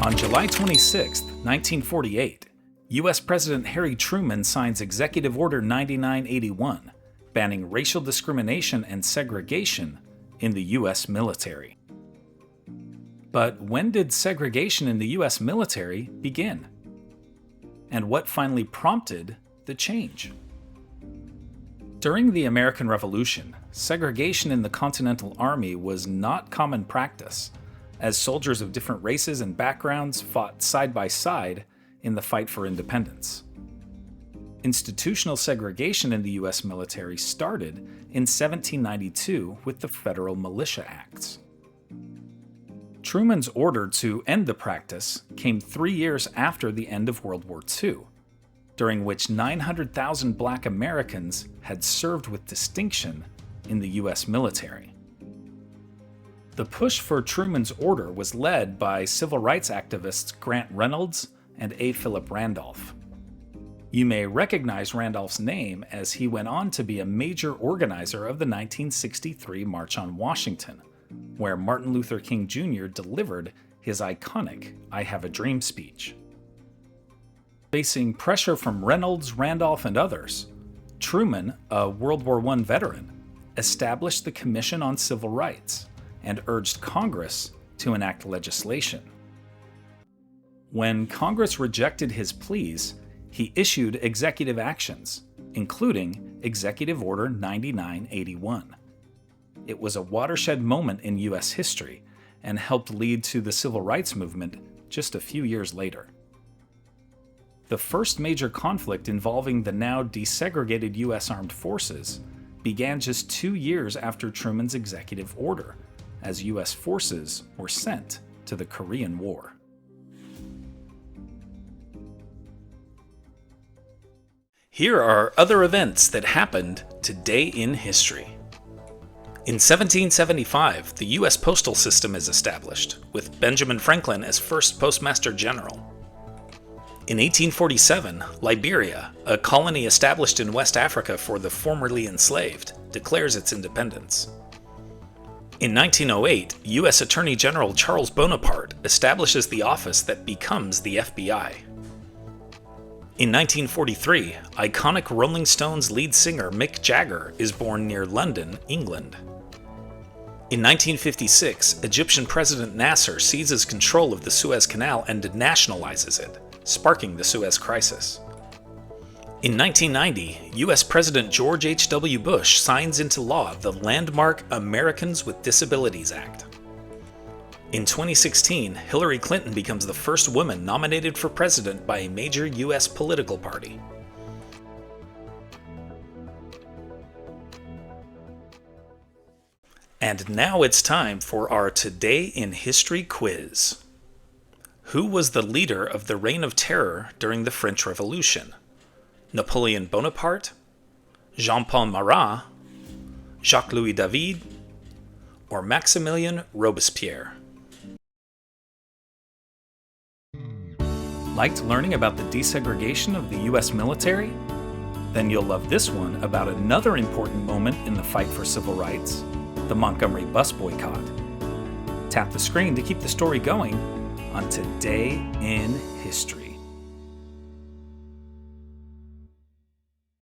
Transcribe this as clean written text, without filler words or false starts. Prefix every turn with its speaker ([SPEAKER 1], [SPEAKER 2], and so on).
[SPEAKER 1] On July 26, 1948, U.S. President Harry Truman signs Executive Order 9981, banning racial discrimination and segregation in the U.S. military. But when did segregation in the U.S. military begin? And what finally prompted the change? During the American Revolution, segregation in the Continental Army was not common practice, as soldiers of different races and backgrounds fought side by side in the fight for independence. Institutional segregation in the U.S. military started in 1792 with the Federal Militia Acts. Truman's order to end the practice came 3 years after the end of World War II, during which 900,000 Black Americans had served with distinction in the U.S. military. The push for Truman's order was led by civil rights activists Grant Reynolds and A. Philip Randolph. You may recognize Randolph's name as he went on to be a major organizer of the 1963 March on Washington, where Martin Luther King Jr. delivered his iconic "I Have a Dream" speech. Facing pressure from Reynolds, Randolph, and others, Truman, a World War I veteran, established the Commission on Civil Rights and urged Congress to enact legislation. When Congress rejected his pleas, he issued executive actions, including Executive Order 9981. It was a watershed moment in U.S. history and helped lead to the Civil Rights Movement just a few years later. The first major conflict involving the now desegregated U.S. Armed Forces began just 2 years after Truman's executive order, as U.S. forces were sent to the Korean War. Here are other events that happened today in history. In 1775, the U.S. postal system is established, with Benjamin Franklin as first Postmaster General. In 1847, Liberia, a colony established in West Africa for the formerly enslaved, declares its independence. In 1908, U.S. Attorney General Charles Bonaparte establishes the office that becomes the FBI. In 1943, iconic Rolling Stones lead singer Mick Jagger is born near London, England. In 1956, Egyptian President Nasser seizes control of the Suez Canal and nationalizes it, sparking the Suez Crisis. In 1990, U.S. President George H.W. Bush signs into law the landmark Americans with Disabilities Act. In 2016, Hillary Clinton becomes the first woman nominated for president by a major U.S. political party. And now it's time for our Today in History quiz. Who was the leader of the Reign of Terror during the French Revolution? Napoleon Bonaparte, Jean-Paul Marat, Jacques-Louis David, or Maximilien Robespierre? Liked learning about the desegregation of the U.S. military? Then you'll love this one about another important moment in the fight for civil rights, the Montgomery bus boycott. Tap the screen to keep the story going on Today in History.